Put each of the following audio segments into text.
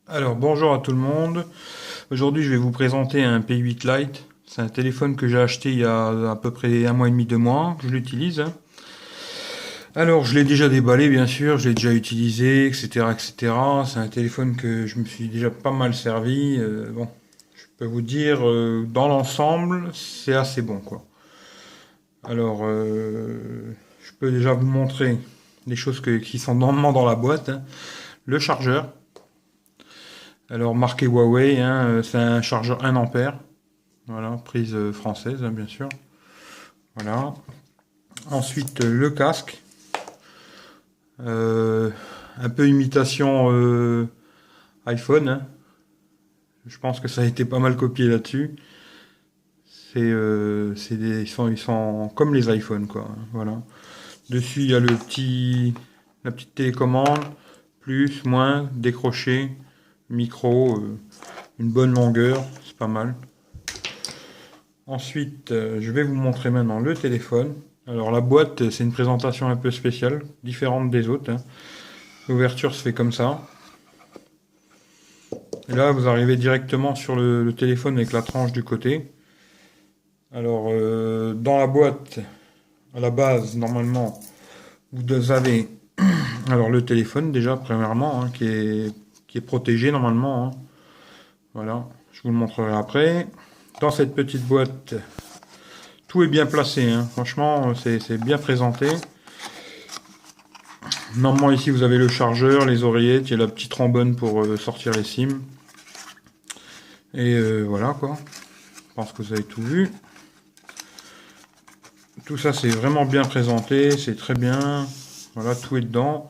Alors bonjour à tout le monde. Aujourd'hui je vais vous présenter un P8 Lite. C'est un téléphone que j'ai acheté il y a à peu près un mois et demi, 2 mois que je l'utilise. Alors je l'ai déjà déballé bien sûr, je l'ai déjà utilisé, etc. etc. C'est un téléphone que je me suis déjà pas mal servi. Bon, je peux vous dire dans l'ensemble c'est assez bon quoi. Alors je peux déjà vous montrer les choses qui sont normalement dans la boîte, hein. Le chargeur. Alors marqué Huawei, hein, c'est un chargeur 1 ampère. Voilà, prise française, hein, bien sûr. Voilà. Ensuite, le casque. Euh, un peu imitation iPhone, hein. Je pense que ça a été pas mal copié là-dessus. Ils sont comme les iPhones, quoi, hein. Voilà. Dessus, il y a la petite télécommande, plus, moins, décroché, micro, une bonne longueur, c'est pas mal. Ensuite, je vais vous montrer maintenant le téléphone. Alors la boîte, c'est une présentation un peu spéciale, différente des autres, hein. L'ouverture se fait comme ça. Et là, vous arrivez directement sur le téléphone avec la tranche du côté. Alors, dans la boîte, à la base, normalement, vous avez alors le téléphone déjà, premièrement, hein, qui est protégé normalement, hein. Voilà, je vous le montrerai après. Dans cette petite boîte, tout est bien placé, hein. Franchement, c'est bien présenté. Normalement, ici, vous avez le chargeur, les oreillettes, il y a la petite trombone pour sortir les SIM. Et voilà, quoi. Je pense que vous avez tout vu. Tout ça, c'est vraiment bien présenté, c'est très bien. Voilà, tout est dedans.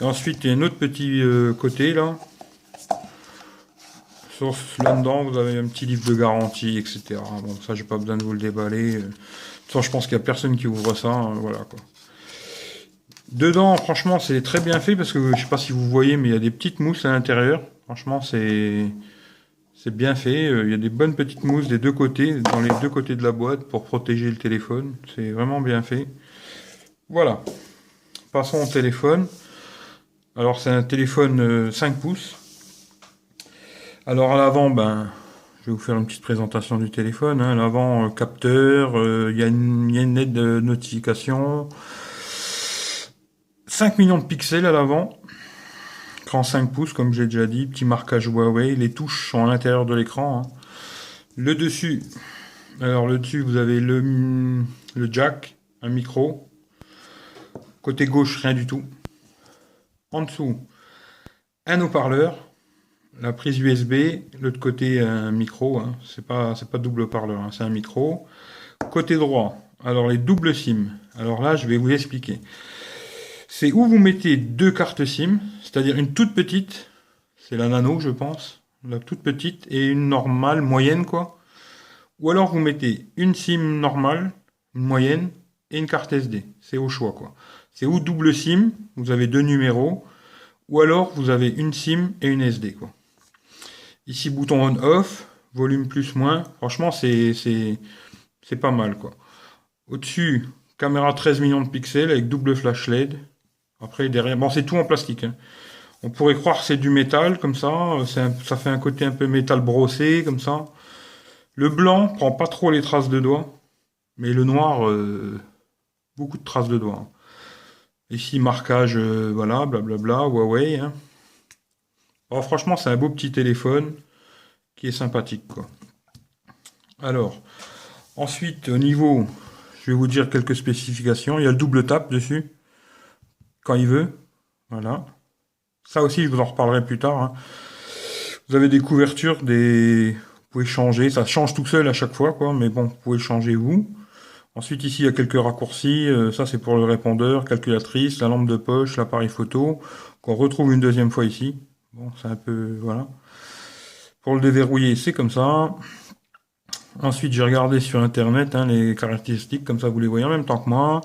Et ensuite, il y a un autre petit côté, là. Sauf là-dedans, vous avez un petit livre de garantie, etc. Bon, ça, j'ai pas besoin de vous le déballer. De toute façon, je pense qu'il y a personne qui ouvre ça, hein, voilà, quoi. Dedans, franchement, c'est très bien fait parce que je sais pas si vous voyez, mais il y a des petites mousses à l'intérieur. Franchement, c'est bien fait. Il y a des bonnes petites mousses des deux côtés, dans les deux côtés de la boîte pour protéger le téléphone. C'est vraiment bien fait. Voilà. Passons au téléphone. Alors, c'est un téléphone 5 pouces. Alors, à l'avant, ben, je vais vous faire une petite présentation du téléphone, hein. À l'avant, capteur, il y a une aide de notification. 5 millions de pixels à l'avant. Écran 5 pouces, comme j'ai déjà dit, petit marquage Huawei. Les touches sont à l'intérieur de l'écran, hein. Le dessus, alors le dessus, vous avez le jack, un micro. Côté gauche, rien du tout. En dessous, un haut-parleur, la prise USB. L'autre côté, un micro, hein. C'est pas double haut-parleur, hein, c'est un micro. Côté droit, alors les doubles SIM. Alors là, je vais vous expliquer. C'est où vous mettez deux cartes SIM, c'est-à-dire une toute petite, c'est la nano, je pense, la toute petite, et une normale, moyenne, quoi. Ou alors vous mettez une SIM normale, une moyenne, et une carte SD. C'est au choix, quoi. C'est ou double SIM, vous avez deux numéros, ou alors vous avez une SIM et une SD, quoi. Ici, bouton on-off, volume plus moins. Franchement, c'est pas mal, quoi. Au-dessus, caméra 13 millions de pixels avec double flash LED. Après, derrière, bon, c'est tout en plastique, hein. On pourrait croire que c'est du métal, comme ça. Ça fait un côté un peu métal brossé, comme ça. Le blanc prend pas trop les traces de doigts, mais le noir, beaucoup de traces de doigts, hein. Ici, marquage, voilà, blablabla, Huawei, hein. Oh, franchement, c'est un beau petit téléphone qui est sympathique, quoi. Alors, ensuite, au niveau, je vais vous dire quelques spécifications. Il y a le double tap dessus, quand il veut. Voilà. Ça aussi, je vous en reparlerai plus tard, hein. Vous avez des couvertures, vous pouvez changer. Ça change tout seul à chaque fois, quoi. Mais bon, vous pouvez le changer vous. Ensuite, ici, il y a quelques raccourcis. Ça, c'est pour le répondeur, calculatrice, la lampe de poche, l'appareil photo, qu'on retrouve une deuxième fois ici. Bon, c'est un peu, voilà. Pour le déverrouiller, c'est comme ça. Ensuite, j'ai regardé sur Internet, hein, les caractéristiques, comme ça vous les voyez en même temps que moi.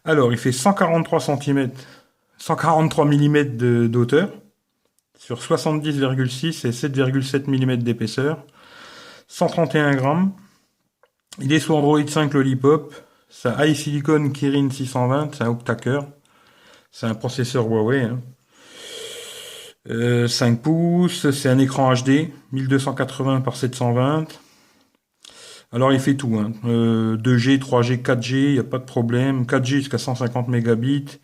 Alors, il fait 143 cm, 143 mm d'auteur, sur 70,6 et 7,7 mm d'épaisseur, 131 grammes. Il est sous Android 5 Lollipop. C'est un iSilicon Kirin 620, c'est un octa-cœur. C'est un processeur Huawei, hein. 5 pouces, c'est un écran HD, 1280 par 720. Alors il fait tout, hein. 2G, 3G, 4G, il n'y a pas de problème. 4G jusqu'à 150 mégabits.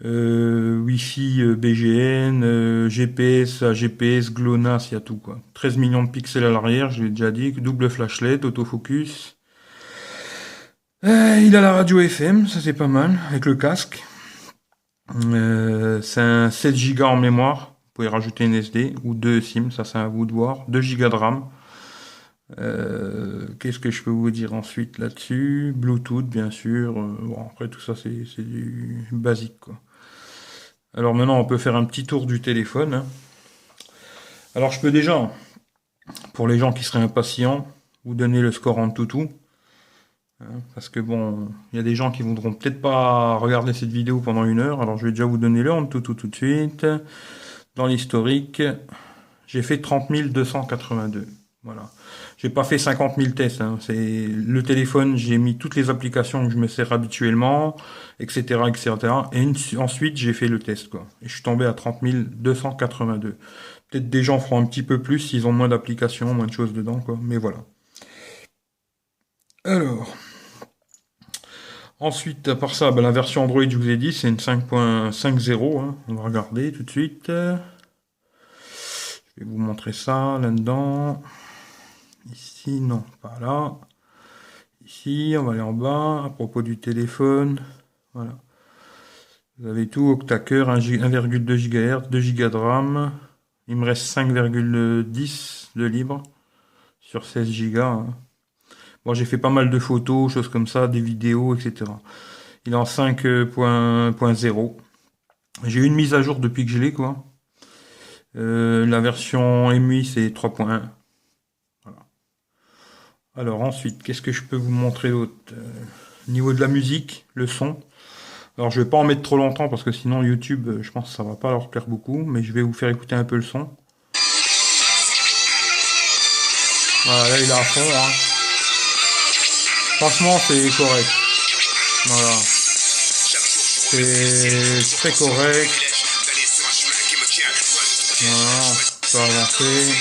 Wi-Fi, BGN, GPS, GPS, GLONASS, il y a tout quoi. 13 millions de pixels à l'arrière, je l'ai déjà dit. Double flashlight, autofocus. Il a la radio FM, ça c'est pas mal, avec le casque. C'est un 7 Go en mémoire. Vous pouvez rajouter une SD ou deux SIM, ça c'est à vous de voir. 2 Go de RAM. Qu'est-ce que je peux vous dire ensuite là-dessus? Bluetooth, bien sûr. Bon, après tout ça c'est du basique quoi. Alors maintenant on peut faire un petit tour du téléphone, hein. Alors je peux déjà, pour les gens qui seraient impatients, vous donner le score en tout. Hein, parce que bon, il y a des gens qui voudront peut-être pas regarder cette vidéo pendant 1 heure, alors je vais déjà vous donner le en tout de suite. Dans l'historique, j'ai fait 30 282. Voilà. J'ai pas fait 50 000 tests, hein. C'est le téléphone, j'ai mis toutes les applications que je me sers habituellement, etc., etc. Et ensuite, j'ai fait le test, quoi. Et je suis tombé à 30 282. Peut-être des gens feront un petit peu plus s'ils ont moins d'applications, moins de choses dedans, quoi. Mais voilà. Alors, ensuite, à part ça, ben, la version Android, je vous ai dit, c'est une 5.50, hein. On va regarder tout de suite. Je vais vous montrer ça là-dedans. Ici, non, pas là. Ici, on va aller en bas, à propos du téléphone. Voilà. Vous avez tout, octa-cœur, 1,2 GHz, 2 Go de RAM. Il me reste 5,10 de libre sur 16 Go, hein. Bon, j'ai fait pas mal de photos, choses comme ça, des vidéos, etc. Il est en 5.0. J'ai eu une mise à jour depuis que je l'ai, quoi. La version MUI, c'est 3.1. Voilà. Alors ensuite, qu'est-ce que je peux vous montrer d'autre? Niveau de la musique, le son. Alors je vais pas en mettre trop longtemps parce que sinon YouTube, je pense que ça va pas leur plaire beaucoup, mais je vais vous faire écouter un peu le son. Voilà, là il est à fond, hein. Franchement, c'est correct. Voilà. C'est très correct. Voilà, ça va avancer.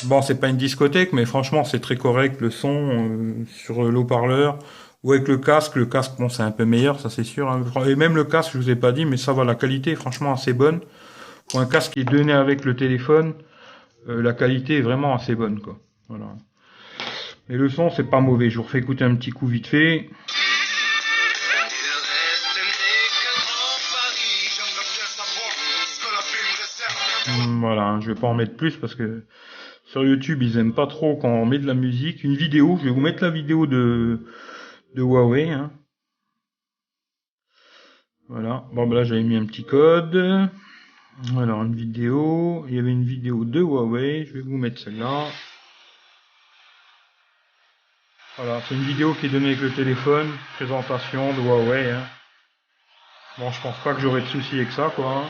Bon, c'est pas une discothèque, mais franchement, c'est très correct le son sur l'haut-parleur ou avec le casque. Le casque, bon, c'est un peu meilleur, ça c'est sûr, hein. Et même le casque, je vous ai pas dit, mais ça va, la qualité est franchement assez bonne. Pour un casque qui est donné avec le téléphone, la qualité est vraiment assez bonne, quoi. Voilà. Et le son, c'est pas mauvais. Je vous refais écouter un petit coup vite fait. Voilà, je vais pas en mettre plus parce que sur YouTube, ils aiment pas trop quand on met de la musique. Une vidéo, je vais vous mettre la vidéo de Huawei, hein. Voilà. Bon, ben là, j'avais mis un petit code. Alors, une vidéo. Il y avait une vidéo de Huawei. Je vais vous mettre celle-là. Voilà, c'est une vidéo qui est donnée avec le téléphone. Présentation de Huawei, hein. Bon, je pense pas que j'aurai de soucis avec ça, quoi, hein.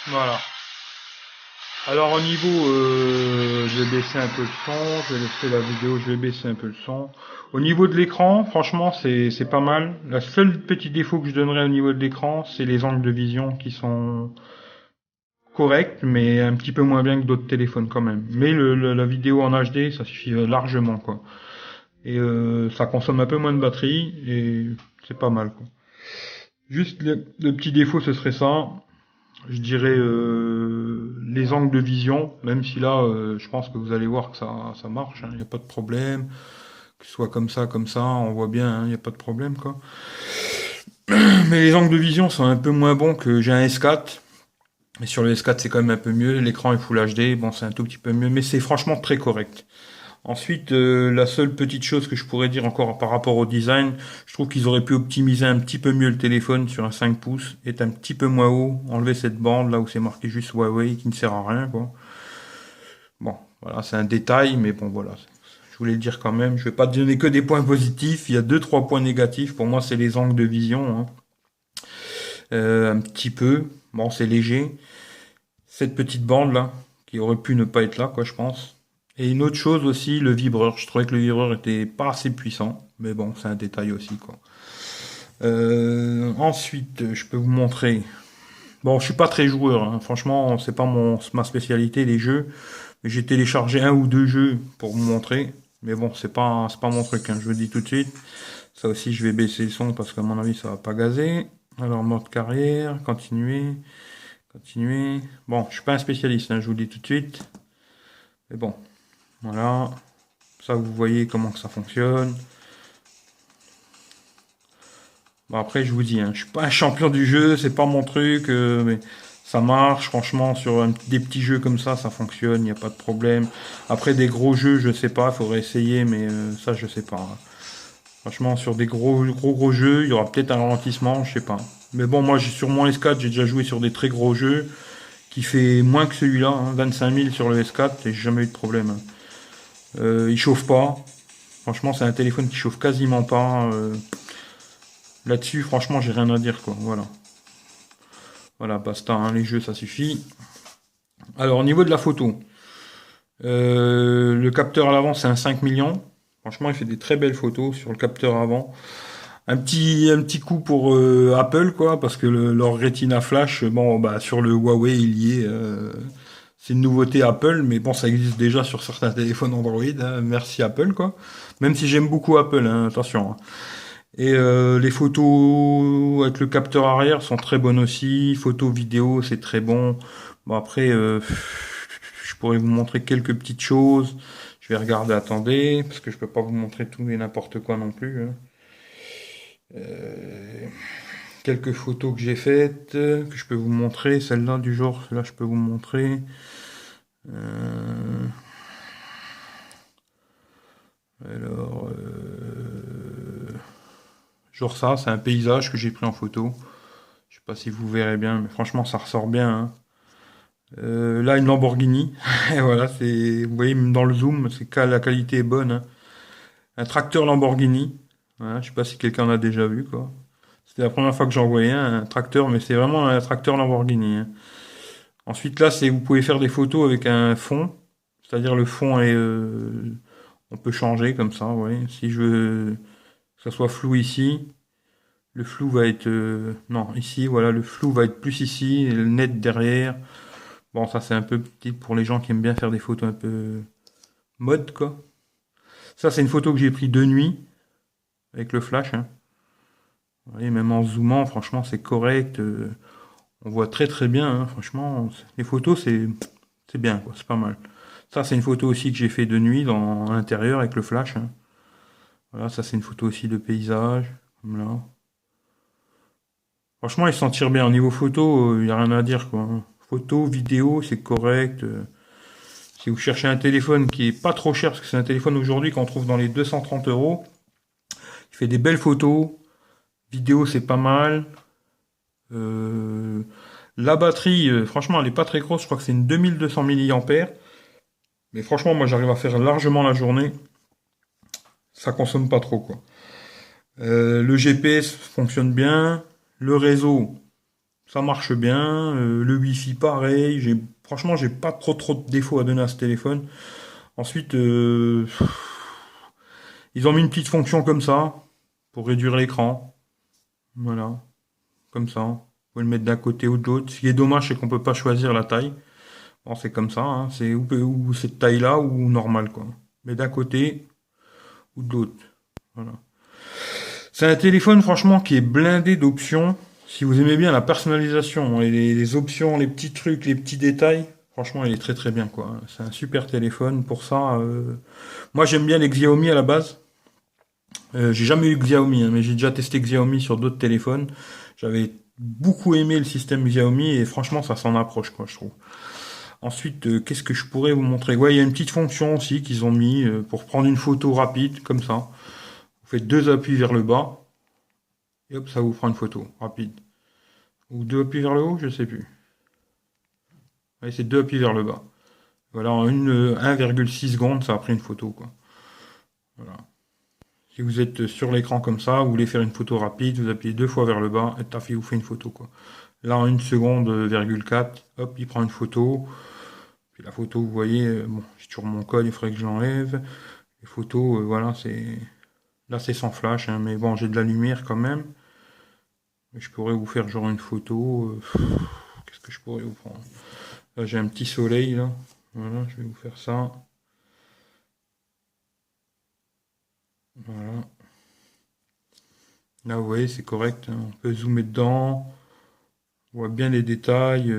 Voilà. Alors au niveau, je vais baisser un peu le son, je vais laisser la vidéo, je vais baisser un peu le son. Au niveau de l'écran, franchement, c'est pas mal. La seule petit défaut que je donnerais au niveau de l'écran, c'est les angles de vision qui sont corrects, mais un petit peu moins bien que d'autres téléphones quand même. Mais la vidéo en HD, ça suffit largement, quoi. Et ça consomme un peu moins de batterie, et c'est pas mal, quoi. Juste le petit défaut, ce serait ça. Je dirais les angles de vision, même si là, je pense que vous allez voir que ça marche, hein, il n'y a pas de problème. Que ce soit comme ça, on voit bien, hein, il n'y a pas de problème, quoi. Mais les angles de vision sont un peu moins bons que j'ai un S4. Et sur le S4, c'est quand même un peu mieux. L'écran est Full HD, bon, c'est un tout petit peu mieux, mais c'est franchement très correct. Ensuite, la seule petite chose que je pourrais dire encore par rapport au design, je trouve qu'ils auraient pu optimiser un petit peu mieux le téléphone sur un 5 pouces, être un petit peu moins haut, enlever cette bande là où c'est marqué juste Huawei qui ne sert à rien, quoi. Bon, voilà, c'est un détail, mais bon, voilà. voulais le dire quand même. Je vais pas te donner que des points positifs. Il y a deux, trois points négatifs. Pour moi, c'est les angles de vision, hein. Un petit peu. Bon, c'est léger. Cette petite bande là, qui aurait pu ne pas être là, quoi, je pense. Et une autre chose aussi, le vibreur. Je trouvais que le vibreur était pas assez puissant. Mais bon, c'est un détail aussi, quoi. Ensuite, je peux vous montrer. Bon, je suis pas très joueur, hein. Franchement, c'est pas ma spécialité, les jeux. J'ai téléchargé un ou deux jeux pour vous montrer. Mais bon, c'est pas mon truc, hein, je vous le dis tout de suite. Ça aussi, je vais baisser le son parce qu'à mon avis, ça va pas gazer. Alors, mode carrière, continuer, continuer. Bon, je suis pas un spécialiste, hein, je vous le dis tout de suite. Mais bon, voilà. Ça, vous voyez comment que ça fonctionne. Bon, après, je vous dis, hein, je suis pas un champion du jeu, c'est pas mon truc, mais ça marche, franchement, sur des petits jeux comme ça fonctionne, il n'y a pas de problème. Après, des gros jeux, je sais pas, il faudrait essayer, mais ça, je sais pas, hein. Franchement, sur des gros jeux, il y aura peut-être un ralentissement, je sais pas. Mais bon, moi, sur mon S4, j'ai déjà joué sur des très gros jeux, qui fait moins que celui-là, hein, 25 000 sur le S4, et j'ai jamais eu de problème, hein. Il chauffe pas. Franchement, c'est un téléphone qui chauffe quasiment pas. Là-dessus, franchement, j'ai rien à dire, quoi. Voilà. Voilà, basta, hein, les jeux, ça suffit. Alors, au niveau de la photo, le capteur à l'avant, c'est un 5 millions. Franchement, il fait des très belles photos sur le capteur avant. Un petit coup pour Apple, quoi, parce que leur Retina Flash, bon, bah, sur le Huawei, il y est. C'est une nouveauté Apple, mais bon, ça existe déjà sur certains téléphones Android, hein. Merci Apple, quoi. Même si j'aime beaucoup Apple, hein, attention, hein. Et les photos avec le capteur arrière sont très bonnes aussi. Photos vidéo, c'est très bon. Bon après, je pourrais vous montrer quelques petites choses. Je vais regarder, attendez, parce que je peux pas vous montrer tout et n'importe quoi non plus, hein. Euh, Quelques photos que j'ai faites, que je peux vous montrer. Celle-là du genre, là je peux vous montrer. Euh, alors, genre ça, c'est un paysage que j'ai pris en photo. Je sais pas si vous verrez bien, mais franchement, ça ressort bien, hein. Là, une Lamborghini. Et voilà, vous voyez, même dans le zoom, la qualité est bonne, hein. Un tracteur Lamborghini. Voilà, je sais pas si quelqu'un en a déjà vu, quoi. C'était la première fois que j'en voyais un tracteur, mais c'est vraiment un tracteur Lamborghini, hein. Ensuite, là, vous pouvez faire des photos avec un fond. C'est-à-dire le fond on peut changer comme ça, ouais. Si je veux que ça soit flou ici, le flou va être, non, ici, voilà, le flou va être plus ici, et le net derrière. Bon, ça c'est un peu petit pour les gens qui aiment bien faire des photos un peu mode, quoi. Ça, c'est une photo que j'ai prise de nuit, avec le flash, hein. Vous voyez, même en zoomant, franchement, c'est correct. On voit très très bien, hein. Franchement, les photos, c'est bien, quoi, c'est pas mal. Ça, c'est une photo aussi que j'ai fait de nuit à l'intérieur avec le flash, hein. Voilà, ça c'est une photo aussi de paysage, comme là. Franchement, il s'en tire bien. Au niveau photo, il n'y a rien à dire, quoi. Photo, vidéo, c'est correct. Si vous cherchez un téléphone qui est pas trop cher, parce que c'est un téléphone aujourd'hui qu'on trouve dans les 230 euros, il fait des belles photos. Vidéo, c'est pas mal. Euh, la batterie, franchement, elle est pas très grosse. Je crois que c'est une 2200 mAh. Mais franchement, moi, j'arrive à faire largement la journée. Ça consomme pas trop, quoi. Le GPS fonctionne bien. Le réseau, ça marche bien. Le Wi-Fi, pareil. Franchement, j'ai pas trop de défauts à donner à ce téléphone. Ensuite, ils ont mis une petite fonction comme ça pour réduire l'écran. Voilà, comme ça. Vous pouvez le mettre d'un côté ou de l'autre. Ce qui est dommage, c'est qu'on peut pas choisir la taille. Bon, c'est comme ça, hein. C'est ou cette taille-là ou normal, quoi. Mais d'un côté ou de l'autre. Voilà. C'est un téléphone, franchement, qui est blindé d'options. Si vous aimez bien la personnalisation et les options, les petits trucs, les petits détails, franchement, il est très très bien, quoi. C'est un super téléphone. Pour ça, moi j'aime bien les Xiaomi à la base. J'ai jamais eu Xiaomi, hein, mais j'ai déjà testé Xiaomi sur d'autres téléphones. J'avais beaucoup aimé le système Xiaomi et franchement, ça s'en approche, quoi, je trouve. Ensuite, qu'est-ce que je pourrais vous montrer? Ouais, il y a une petite fonction aussi qu'ils ont mis pour prendre une photo rapide, comme ça. Vous faites deux appuis vers le bas, et hop, ça vous prend une photo rapide. Ou deux appuis vers le haut, je sais plus. Ouais, c'est deux appuis vers le bas. Voilà, en 1,6 secondes, ça a pris une photo, quoi. Voilà. Si vous êtes sur l'écran comme ça, vous voulez faire une photo rapide, vous appuyez 2 fois vers le bas, et taf, il vous fait une photo, quoi. Là, en 1 seconde, 4, hop, il prend une photo. Puis la photo, vous voyez, bon, j'ai toujours mon code, il faudrait que je l'enlève. Les photos, voilà, c'est... Là, c'est sans flash, hein, mais bon, j'ai de la lumière quand même. Mais je pourrais vous faire genre une photo. Qu'est-ce que je pourrais vous prendre? Là, j'ai un petit soleil, là. Voilà, je vais vous faire ça. Voilà. Là, vous voyez, c'est correct, hein. On peut zoomer dedans. On voit bien les détails.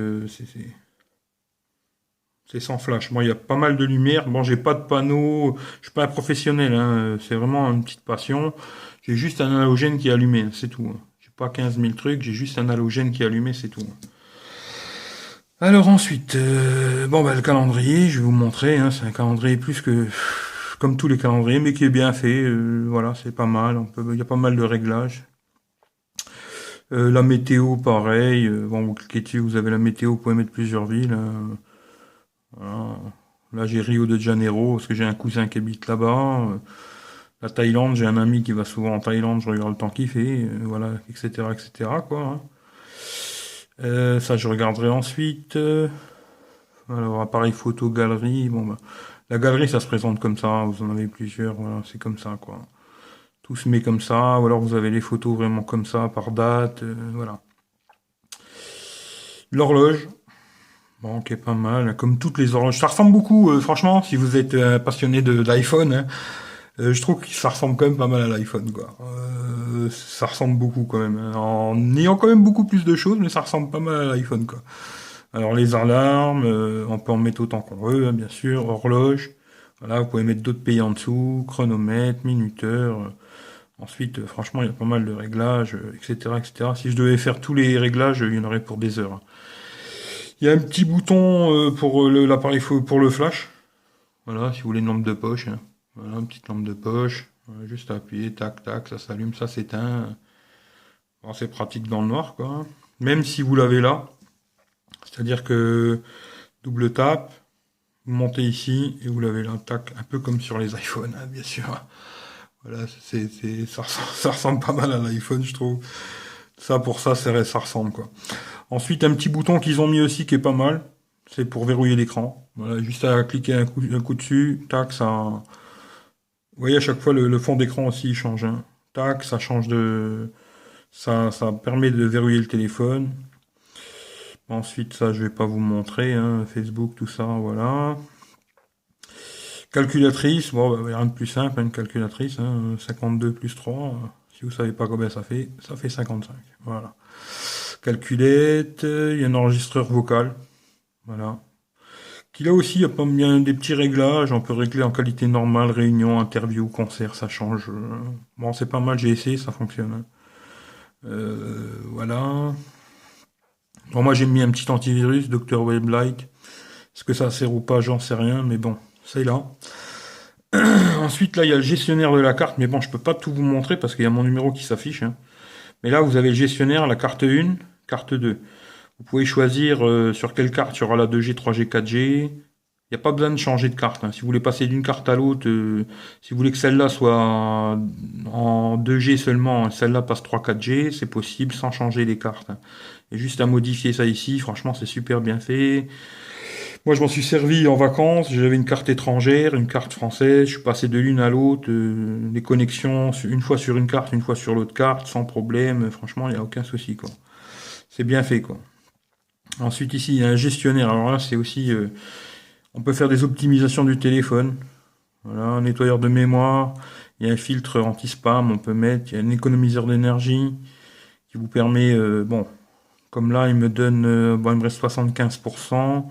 C'est sans flash. Moi, il y a pas mal de lumière. Bon, j'ai pas de panneau. Je suis pas un professionnel, hein. C'est vraiment une petite passion. J'ai juste un halogène qui est allumé, c'est tout, hein. J'ai pas 15 000 trucs. J'ai juste un halogène qui est allumé, c'est tout. Alors ensuite, bon, bah, le calendrier, je vais vous montrer, hein. C'est un calendrier plus que comme tous les calendriers, mais qui est bien fait. Voilà, c'est pas mal. Il y a pas mal de réglages. La météo, pareil. Bon, vous cliquez dessus, vous avez la météo. Vous pouvez mettre plusieurs villes, hein. Voilà. Là, j'ai Rio de Janeiro, parce que j'ai un cousin qui habite là-bas. La Thaïlande, j'ai un ami qui va souvent en Thaïlande, je regarde le temps qu'il fait, voilà, etc., etc., quoi, hein. Ça, je regarderai ensuite. Alors, appareil photo, galerie, bon, bah, la galerie, ça se présente comme ça, vous en avez plusieurs, voilà, c'est comme ça, quoi. Tout se met comme ça, ou alors vous avez les photos vraiment comme ça, par date, voilà. L'horloge, bon, qui est pas mal, comme toutes les horloges. Ça ressemble beaucoup, franchement, si vous êtes passionné d'iPhone, hein, je trouve que ça ressemble quand même pas mal à l'iPhone, quoi. Ça ressemble beaucoup quand même, hein, en ayant quand même beaucoup plus de choses, mais ça ressemble pas mal à l'iPhone, quoi. Alors les alarmes, on peut en mettre autant qu'on veut, hein, bien sûr. Horloge, voilà, vous pouvez mettre d'autres pays en dessous, chronomètre, minuteur. Ensuite, franchement, il y a pas mal de réglages, etc., etc. Si je devais faire tous les réglages, il y en aurait pour des heures, hein. Il y a un petit bouton pour l'appareil pour le flash. Voilà, si vous voulez une lampe de poche, hein. Voilà, une petite lampe de poche. Voilà, juste à appuyer, tac, tac, ça s'allume, ça s'éteint. Bon, c'est pratique dans le noir, quoi. Même si vous l'avez là. C'est-à-dire que double tap, vous montez ici et vous l'avez là, tac, un peu comme sur les iPhones, hein, bien sûr. Voilà, ça ressemble pas mal à l'iPhone, je trouve. Ça, pour ça, ça ressemble, quoi. Ensuite, un petit bouton qu'ils ont mis aussi qui est pas mal, c'est pour verrouiller l'écran. Voilà, juste à cliquer un coup dessus, tac, ça. Vous voyez, à chaque fois, le fond d'écran aussi, il change, hein. Tac, ça change de. Ça permet de verrouiller le téléphone. Ensuite, ça, je vais pas vous montrer, hein, Facebook, tout ça, voilà. Calculatrice, bon, bah, rien de plus simple, hein, une calculatrice, hein, 52 plus 3. Si vous savez pas combien ça fait 55. Voilà. Calculette, il y a un enregistreur vocal, voilà. Qui là aussi, il y a pas bien des petits réglages, on peut régler en qualité normale, réunion, interview, concert, ça change. Bon, c'est pas mal, j'ai essayé, ça fonctionne, hein. Voilà. Bon, moi j'ai mis un petit antivirus, Dr. Weblight. Est-ce que ça sert ou pas, j'en sais rien, mais bon, c'est là. Ensuite, là, il y a le gestionnaire de la carte, mais bon, je peux pas tout vous montrer parce qu'il y a mon numéro qui s'affiche, hein. Mais là, vous avez le gestionnaire, la carte 1, carte 2. Vous pouvez choisir sur quelle carte il y aura la 2G, 3G, 4G. Il n'y a pas besoin de changer de carte, hein. Si vous voulez passer d'une carte à l'autre, si vous voulez que celle-là soit en 2G seulement, celle-là passe 3, 4G, c'est possible sans changer les cartes, hein. Il y a juste à modifier ça ici, franchement, c'est super bien fait. Moi, je m'en suis servi en vacances. J'avais une carte étrangère, une carte française. Je suis passé de l'une à l'autre. Les connexions, une fois sur une carte, une fois sur l'autre carte, sans problème. Franchement, il n'y a aucun souci, quoi. C'est bien fait, quoi. Ensuite, ici, il y a un gestionnaire. Alors là, c'est aussi... on peut faire des optimisations du téléphone. Voilà, un nettoyeur de mémoire. Il y a un filtre anti-spam, on peut mettre. Il y a un économiseur d'énergie qui vous permet... bon, comme là, il me donne... bon, il me reste 75%.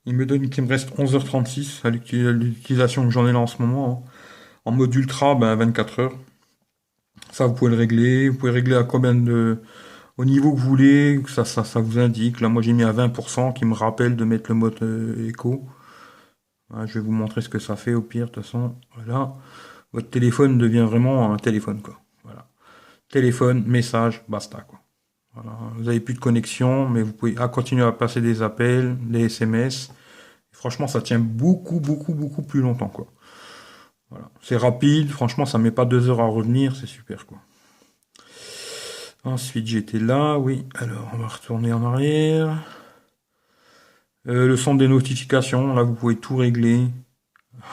Il me donne qu'il me reste 11h36 à l'utilisation que j'en ai là en ce moment, hein. En mode ultra, ben 24 heures. Ça, vous pouvez le régler. Vous pouvez régler à combien de... Au niveau que vous voulez, ça vous indique. Là, moi, j'ai mis à 20% qui me rappelle de mettre le mode écho. Voilà, je vais vous montrer ce que ça fait au pire, de toute façon. Voilà. Votre téléphone devient vraiment un téléphone, quoi. Voilà. Téléphone, message, basta, quoi. Voilà. Vous n'avez plus de connexion, mais vous pouvez continuer à passer des appels, des SMS. Franchement, ça tient beaucoup, beaucoup, beaucoup plus longtemps, quoi. Voilà. C'est rapide, franchement, ça met pas 2 heures à revenir, c'est super, quoi. Ensuite, j'étais là, oui. Alors, on va retourner en arrière. Le son des notifications, là, vous pouvez tout régler.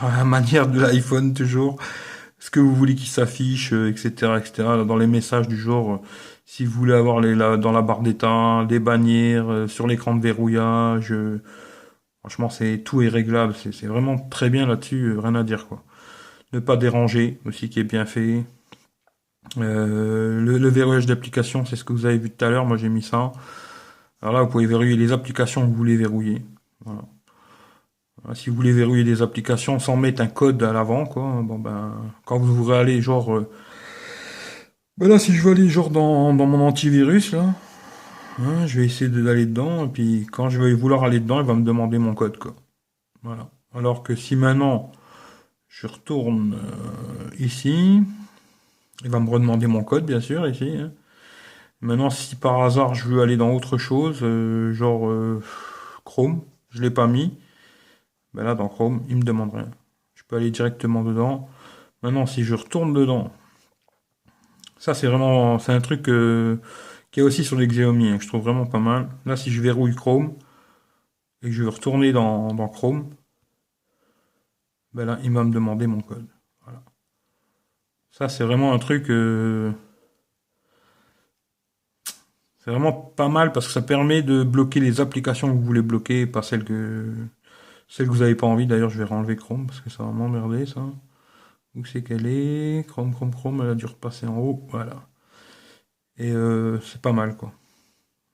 À la manière de l'iPhone, toujours. Ce que vous voulez qu'il s'affiche, etc., etc. Dans les messages du genre, si vous voulez avoir dans la barre d'état, des bannières, sur l'écran de verrouillage, franchement, tout est réglable. C'est vraiment très bien là-dessus, rien à dire, quoi. Ne pas déranger, aussi, qui est bien fait. Le verrouillage d'application, c'est ce que vous avez vu tout à l'heure. Moi, j'ai mis ça. Alors là, vous pouvez verrouiller les applications que vous voulez verrouiller. Voilà. Si vous voulez verrouiller des applications sans mettre un code à l'avant, quoi, bon ben, quand vous voudrez aller, genre, ben là, si je veux aller, genre, dans mon antivirus, là, hein, je vais essayer d'aller dedans, et puis quand je vais vouloir aller dedans, il va me demander mon code, quoi. Voilà. Alors que si maintenant, je retourne ici, il va me redemander mon code, bien sûr, ici, hein. Maintenant, si par hasard, je veux aller dans autre chose, genre, Chrome, je l'ai pas mis, ben là, dans Chrome, il me demande rien. Je peux aller directement dedans. Maintenant, si je retourne dedans, ça c'est un truc qui est aussi sur les Xiaomi, hein, que je trouve vraiment pas mal. Là, si je verrouille Chrome et que je veux retourner dans Chrome, ben là, il va me demander mon code. Voilà. Ça, c'est vraiment un truc, c'est vraiment pas mal parce que ça permet de bloquer les applications que vous voulez bloquer, pas celles que vous n'avez pas envie. D'ailleurs, je vais renlever Chrome parce que ça va m'emmerder, ça. Où c'est qu'elle est? Chrome, elle a dû repasser en haut. Voilà. Et c'est pas mal, quoi.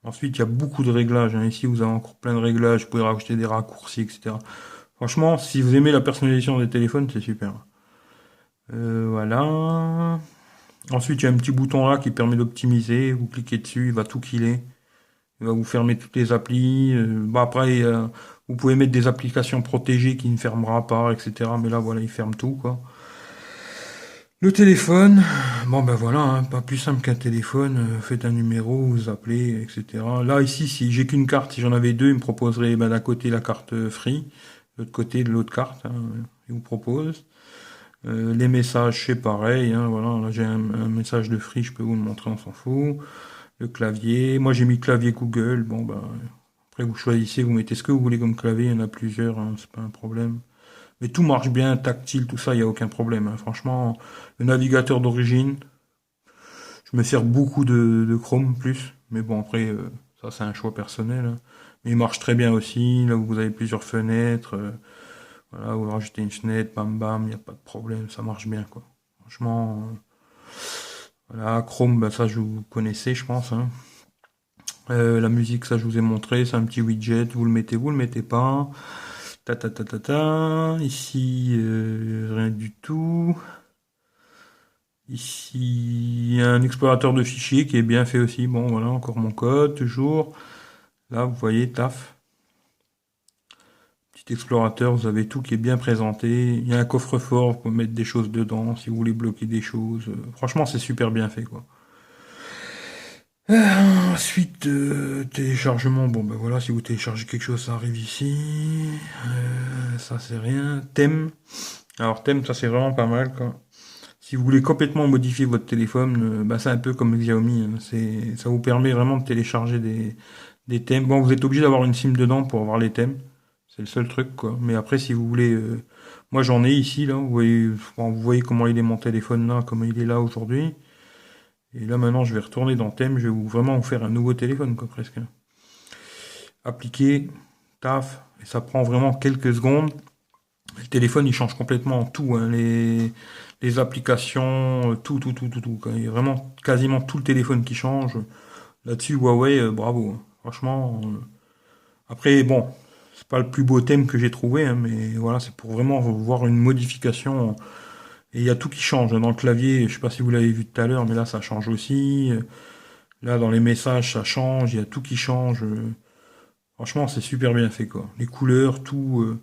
Ensuite, il y a beaucoup de réglages, hein. Ici, vous avez encore plein de réglages. Vous pouvez rajouter des raccourcis, etc. Franchement, si vous aimez la personnalisation des téléphones, c'est super. Voilà. Ensuite, il y a un petit bouton là qui permet d'optimiser. Vous cliquez dessus, il va tout killer. Il va vous fermer toutes les applis. Bon, après, vous pouvez mettre des applications protégées qui ne fermera pas, etc. Mais là, voilà, il ferme tout, quoi. Le téléphone, bon ben voilà, hein, pas plus simple qu'un téléphone, faites un numéro, vous appelez, etc. Là ici, si j'ai qu'une carte, si j'en avais deux, il me proposerait ben, d'un côté la carte free, de l'autre côté de l'autre carte, hein, il vous propose. Les messages, c'est pareil, hein, voilà, là j'ai un message de free, je peux vous le montrer, on s'en fout. Le clavier, moi j'ai mis clavier Google, bon ben après vous choisissez, vous mettez ce que vous voulez comme clavier, il y en a plusieurs, hein, c'est pas un problème. Mais tout marche bien, tactile, tout ça, il n'y a aucun problème, hein. Franchement, le navigateur d'origine, je me sers beaucoup de Chrome plus. Mais bon, après, ça c'est un choix personnel, hein. Mais il marche très bien aussi. Là où vous avez plusieurs fenêtres, voilà, vous rajoutez une fenêtre, bam bam, il n'y a pas de problème, ça marche bien, quoi. Franchement, voilà, Chrome, bah, ça je vous connaissez, je pense, hein. La musique, ça je vous ai montré, c'est un petit widget, vous le mettez pas. Ta ta ta ta ta. Ici, rien du tout. Ici, il y a un explorateur de fichiers qui est bien fait aussi. Bon, voilà, encore mon code, toujours. Là, vous voyez, taf. Petit explorateur, vous avez tout qui est bien présenté. Il y a un coffre-fort, vous pouvez mettre des choses dedans si vous voulez bloquer des choses. Franchement, c'est super bien fait, quoi. Ensuite, téléchargement. Bon, ben voilà, si vous téléchargez quelque chose, ça arrive ici. Ça, c'est rien. Thème. Alors, thème, ça, c'est vraiment pas mal, quoi. Si vous voulez complètement modifier votre téléphone, bah, c'est un peu comme Xiaomi, hein. Ça vous permet vraiment de télécharger des thèmes. Bon, vous êtes obligé d'avoir une SIM dedans pour avoir les thèmes. C'est le seul truc, quoi. Mais après, si vous voulez, moi j'en ai ici, là. Vous voyez comment il est mon téléphone là, comment il est là aujourd'hui. Et là maintenant, je vais retourner dans thème. Je vais vraiment vous faire un nouveau téléphone, quoi, presque. Appliquer, taf, et ça prend vraiment quelques secondes. Le téléphone, il change complètement tout, hein, les applications, tout, quoi. Il y a vraiment quasiment tout le téléphone qui change. Là-dessus, Huawei, bravo, hein. Franchement. Après, bon, c'est pas le plus beau thème que j'ai trouvé, hein, mais voilà, c'est pour vraiment voir une modification. Et il y a tout qui change, hein. Dans le clavier, je sais pas si vous l'avez vu tout à l'heure, mais là, ça change aussi. Là, dans les messages, ça change. Il y a tout qui change. Franchement, c'est super bien fait, quoi. Les couleurs, tout.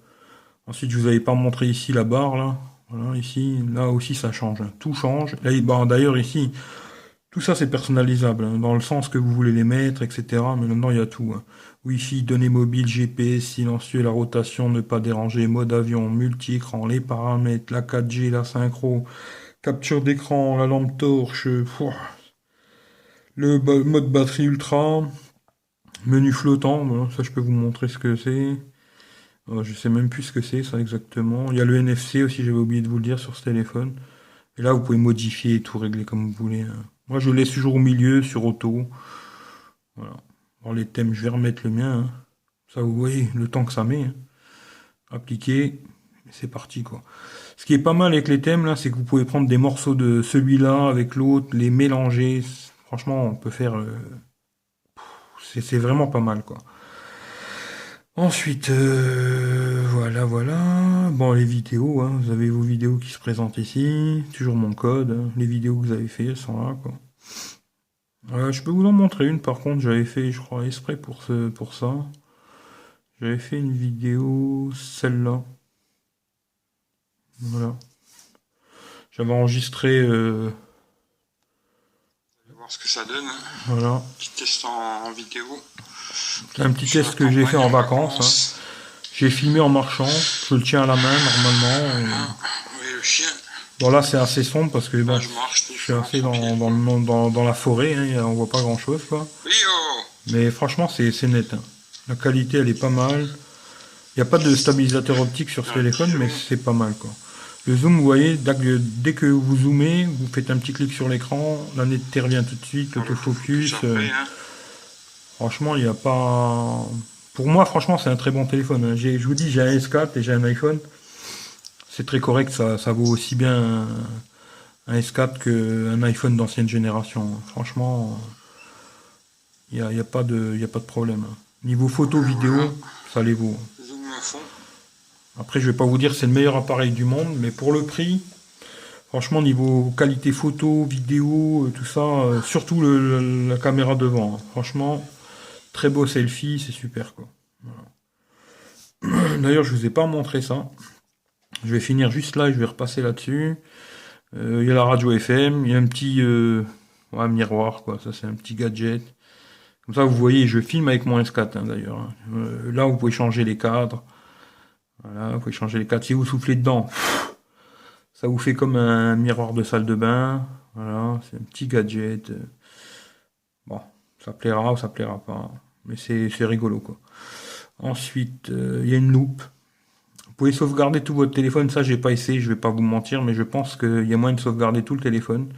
Ensuite, je vous avais pas montré ici la barre, là. Voilà, ici, là aussi, ça change, hein. Tout change. Là, bah, d'ailleurs, ici, Tout ça, c'est personnalisable, hein, dans le sens que vous voulez les mettre, etc. Mais là-dedans, il y a tout, hein. Wi-Fi, données mobiles, GPS, silencieux, la rotation, ne pas déranger, mode avion, multi-écran, les paramètres, la 4G, la synchro, capture d'écran, la lampe torche, mode batterie ultra, menu flottant, bon, ça je peux vous montrer ce que c'est. Je sais même plus ce que c'est, ça exactement. Il y a le NFC aussi, j'avais oublié de vous le dire sur ce téléphone. Et là, vous pouvez modifier et tout régler comme vous voulez, hein. Moi, je le laisse toujours au milieu, sur auto. Voilà. Alors, les thèmes, je vais remettre le mien, hein. Ça, vous voyez le temps que ça met, hein. Appliquer, et c'est parti, quoi. Ce qui est pas mal avec les thèmes, là, c'est que vous pouvez prendre des morceaux de celui-là avec l'autre, les mélanger. Franchement, on peut faire... c'est vraiment pas mal, quoi. Ensuite, voilà, voilà. Bon, les vidéos, hein, vous avez vos vidéos qui se présentent ici. Toujours mon code, hein. Les vidéos que vous avez fait, elles sont là, quoi. Je peux vous en montrer une, par contre, j'avais fait, je crois, exprès pour ça. J'avais fait une vidéo, celle-là. Voilà. J'avais enregistré, Voir ce que ça donne. voilà. Petit test en vidéo. C'est un petit test que j'ai fait en vacances, hein. J'ai filmé en marchant. Je le tiens à la main, normalement. Oui, le chien. Bon, là, c'est assez sombre parce que bon, Je marche, je suis assez dans la forêt, hein, on voit pas grand-chose, quoi. Oui, oh. Mais franchement, c'est net, hein. La qualité, elle est pas mal. Il n'y a pas de stabilisateur optique sur ce téléphone, mais c'est pas mal, quoi. Le zoom, vous voyez, dès que vous zoomez, vous faites un petit clic sur l'écran, la netteté revient tout de suite, l'autofocus. Franchement, il n'y a pas... Pour moi, franchement, c'est un très bon téléphone, hein. Je vous dis, j'ai un S4 et j'ai un iPhone. C'est très correct, ça vaut aussi bien un S4 qu'un iPhone d'ancienne génération. Franchement, il y a pas de problème, hein. Niveau photo, vidéo, ça les vaut. Zoom à fond. Après, je vais pas vous dire que c'est le meilleur appareil du monde, mais pour le prix, franchement, niveau qualité photo, vidéo, tout ça, surtout la caméra devant, hein. Franchement, très beau selfie, c'est super, quoi. Voilà. D'ailleurs, je vous ai pas montré ça. Je vais finir juste là et je vais repasser là-dessus. Il y a la radio FM, il y a un petit ouais, miroir, quoi. Ça, c'est un petit gadget. Comme ça, vous voyez, je filme avec mon S4, hein, d'ailleurs, hein. Là, vous pouvez changer les cadres. Voilà, vous pouvez changer les cadres. Si vous soufflez dedans, ça vous fait comme un miroir de salle de bain. Voilà, c'est un petit gadget. Bon, ça plaira ou ça plaira pas. Mais c'est rigolo, quoi. Ensuite, il y a une loupe. Vous pouvez sauvegarder tout votre téléphone. Ça, j'ai pas essayé, je vais pas vous mentir, mais je pense qu'il y a moyen de sauvegarder tout le téléphone.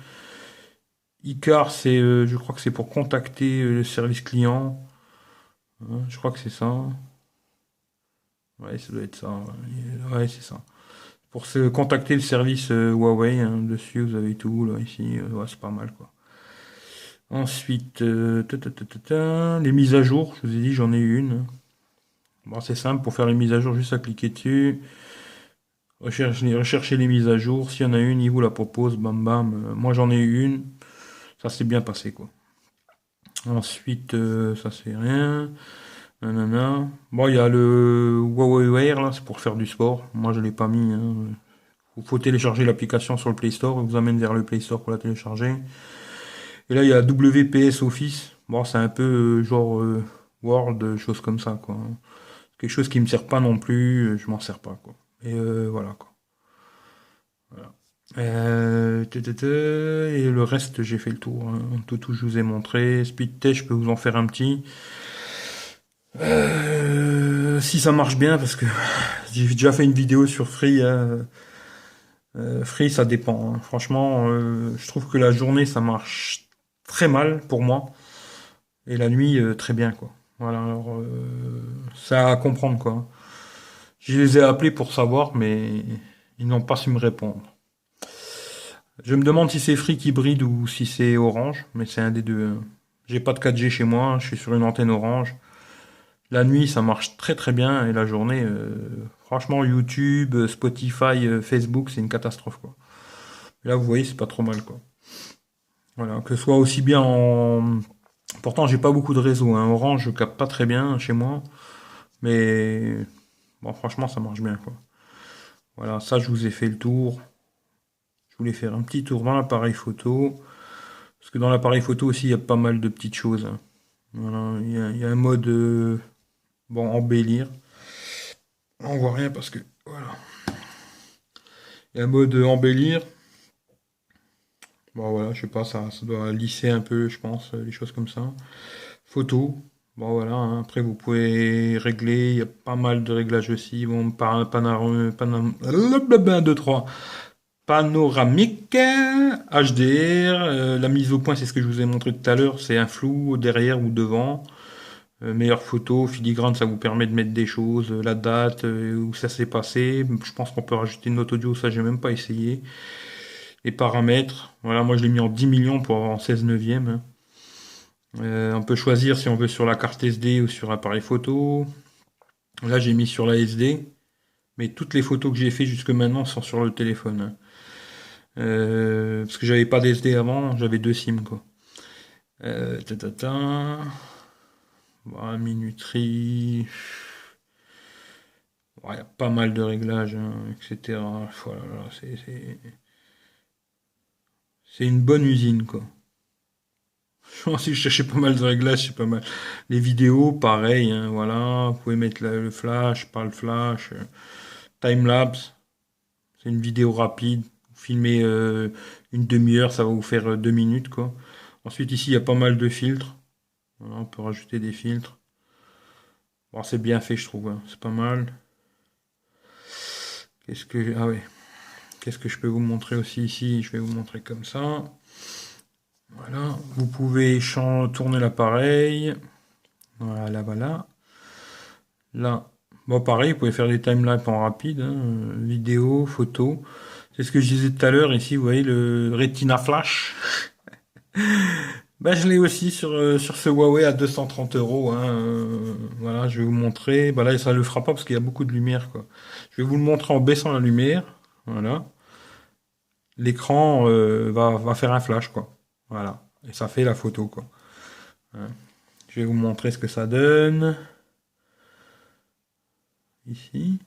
Icar, je crois que c'est pour contacter le service client. Hein, je crois que c'est ça. Ouais, ça doit être ça. Ouais, c'est ça. Pour se contacter le service Huawei, hein, dessus, vous avez tout, là, ici. Ouais, c'est pas mal, quoi. Ensuite, les mises à jour. Je vous ai dit, j'en ai une. Bon, c'est simple, pour faire les mises à jour, juste à cliquer dessus. Rechercher les mises à jour. S'il y en a une, il vous la propose. Bam, bam. Moi, j'en ai eu une. Ça s'est bien passé, quoi. Ensuite, ça c'est rien. Nanana. Bon, il y a le Huawei Wear, là, c'est pour faire du sport. Moi, je l'ai pas mis, hein. Faut télécharger l'application sur le Play Store. Il vous amène vers le Play Store pour la télécharger. Et là, il y a WPS Office. Bon, c'est un peu genre Word, choses comme ça, quoi. Quelque chose qui me sert pas non plus. Je m'en sers pas, quoi. Et voilà, quoi. Voilà. Et le reste, j'ai fait le tour, hein. Tout, je vous ai montré. Speed test, je peux vous en faire un petit. Si ça marche bien, parce que j'ai déjà fait une vidéo sur Free, hein. Free, ça dépend, hein. Franchement, je trouve que la journée, ça marche très mal pour moi. Et la nuit, très bien, quoi. Voilà, alors, c'est à comprendre, quoi. Je les ai appelés pour savoir, mais ils n'ont pas su me répondre. Je me demande si c'est Free qui bride ou si c'est Orange, mais c'est un des deux, hein. J'ai pas de 4G chez moi, je suis sur une antenne Orange. La nuit, ça marche très très bien, et la journée, franchement, YouTube, Spotify, Facebook, c'est une catastrophe, quoi. Et là, vous voyez, c'est pas trop mal, quoi. Voilà, que ce soit aussi bien en... Pourtant, j'ai pas beaucoup de réseau, hein. Orange, je capte pas très bien chez moi, mais bon, franchement, ça marche bien, quoi. Voilà, ça, je vous ai fait le tour. Je voulais faire un petit tour dans l'appareil photo. Parce que dans l'appareil photo aussi, il y a pas mal de petites choses, hein. Voilà, il y a un mode bon, embellir. On voit rien parce que voilà. Il y a un mode embellir. Bon voilà, je sais pas, ça doit lisser un peu, je pense, les choses comme ça. Photo. Bon voilà, hein. Après vous pouvez régler, il y a pas mal de réglages aussi. Bon, par panam, 2, 3. Panoramique, HDR, la mise au point, c'est ce que je vous ai montré tout à l'heure, c'est un flou derrière ou devant. Meilleure photo, filigrane, ça vous permet de mettre des choses, la date, où ça s'est passé. Je pense qu'on peut rajouter une note audio, ça j'ai même pas essayé. Les paramètres, voilà, moi je l'ai mis en 10 millions pour avoir en 16 neuvième, hein. On peut choisir si on veut sur la carte SD ou sur appareil photo. Là j'ai mis sur la SD, mais toutes les photos que j'ai fait jusque maintenant sont sur le téléphone, hein. Parce que j'avais pas d'SD avant, j'avais deux SIM quoi. Tatata. Voilà, minuterie. Il y a pas mal de réglages, hein, etc. Voilà, c'est une bonne usine quoi. Je pense que si je cherchais pas mal de réglages, c'est pas mal. Les vidéos, pareil, hein, voilà. Vous pouvez mettre le flash, pas le flash. Timelapse, c'est une vidéo rapide. Vous filmez une demi-heure, ça va vous faire 2 minutes quoi. Ensuite ici il y a pas mal de filtres. Voilà, on peut rajouter des filtres. Bon, c'est bien fait je trouve, hein, c'est pas mal. Ah ouais. Qu'est-ce que je peux vous montrer aussi ici? Je vais vous montrer comme ça. Voilà. Vous pouvez tourner l'appareil. Voilà, voilà. Là. Bon, pareil, vous pouvez faire des timelapses en rapide, hein, vidéo, photo. C'est ce que je disais tout à l'heure. Ici, vous voyez le Retina Flash. Ben, je l'ai aussi sur ce Huawei à 230 euros, hein. Voilà, je vais vous montrer. Ben là, ça ne le fera pas parce qu'il y a beaucoup de lumière, quoi. Je vais vous le montrer en baissant la lumière. Voilà. L'écran va faire un flash, quoi. Voilà. Et ça fait la photo, quoi. Hein. Je vais vous montrer ce que ça donne. Ici.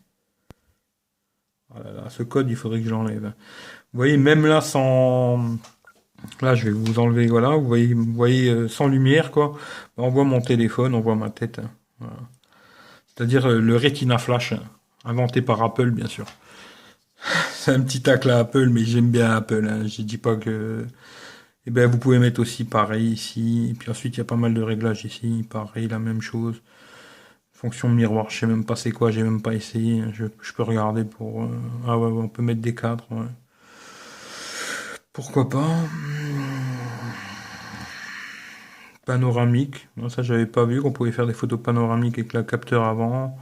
Voilà, là, ce code, il faudrait que je l'enlève. Vous voyez, même là, sans... Là, je vais vous enlever, voilà. Vous voyez sans lumière, quoi. On voit mon téléphone, on voit ma tête, hein. Voilà. C'est-à-dire le Retina Flash, hein, inventé par Apple, bien sûr. C'est un petit tacle à Apple, mais j'aime bien Apple, hein. Je dis pas que... Et ben, vous pouvez mettre aussi pareil ici. Et puis ensuite, il y a pas mal de réglages ici. Pareil, la même chose. Fonction miroir, je sais même pas c'est quoi, j'ai même pas essayé. Je peux regarder pour... Ah ouais, on peut mettre des cadres, ouais. Pourquoi pas. Panoramique. Non, ça, j'avais pas vu qu'on pouvait faire des photos panoramiques avec le capteur avant.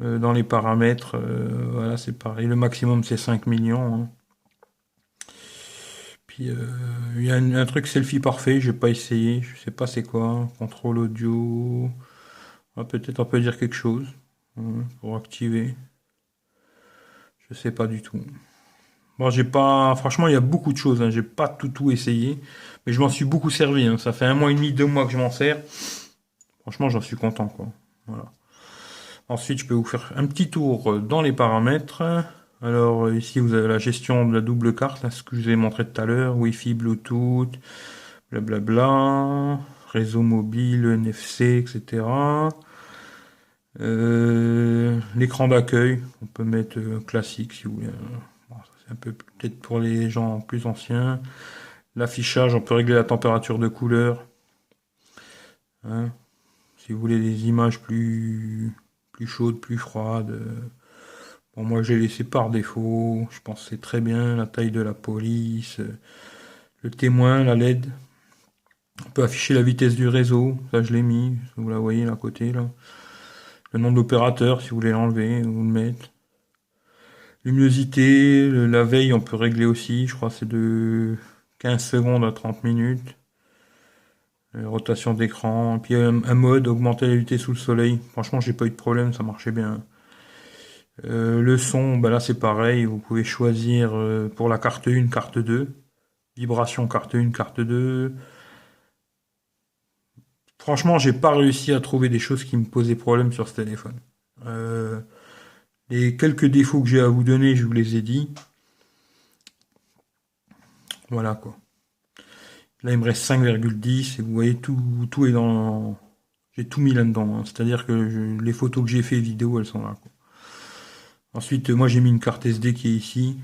Dans les paramètres, voilà, c'est pareil. Le maximum, c'est 5 millions, hein. Puis il y a un truc selfie parfait, j'ai pas essayé, je sais pas c'est quoi. Contrôle audio. Ah, peut-être on peut dire quelque chose, pour activer. Je sais pas du tout. Bon, j'ai pas. Franchement, il y a beaucoup de choses, hein. J'ai pas tout essayé. Mais je m'en suis beaucoup servi, hein. Ça fait 1 mois et demi, 2 mois que je m'en sers. Franchement, j'en suis content, quoi. Voilà. Ensuite, je peux vous faire un petit tour dans les paramètres. Alors ici, vous avez la gestion de la double carte, là, ce que je vous ai montré tout à l'heure, Wi-Fi, Bluetooth, blablabla, réseau mobile, NFC, etc. L'écran d'accueil, on peut mettre classique si vous voulez. Bon, ça, c'est un peu peut-être pour les gens plus anciens. L'affichage, on peut régler la température de couleur, hein. Si vous voulez des images plus chaudes, plus froides. Bon, moi, j'ai laissé par défaut. Je pense que c'est très bien. La taille de la police, le témoin, la LED. On peut afficher la vitesse du réseau. Ça, je l'ai mis. Vous la voyez là à côté, là. Le nom de l'opérateur, si vous voulez l'enlever ou le mettre. Luminosité, la veille, on peut régler aussi. Je crois que c'est de 15 secondes à 30 minutes. Rotation d'écran. Puis un mode, augmenter la vitesse sous le soleil. Franchement, j'ai pas eu de problème, ça marchait bien. Le son, bah là c'est pareil, vous pouvez choisir pour la carte 1, carte 2. Vibration carte 1, carte 2. Franchement, j'ai pas réussi à trouver des choses qui me posaient problème sur ce téléphone. Les quelques défauts que j'ai à vous donner, je vous les ai dit. Voilà quoi. Là, il me reste 5,10 et vous voyez, tout est dans... J'ai tout mis là-dedans, hein. C'est-à-dire que les photos que j'ai fait vidéo, elles sont là, quoi. Ensuite, moi, j'ai mis une carte SD qui est ici.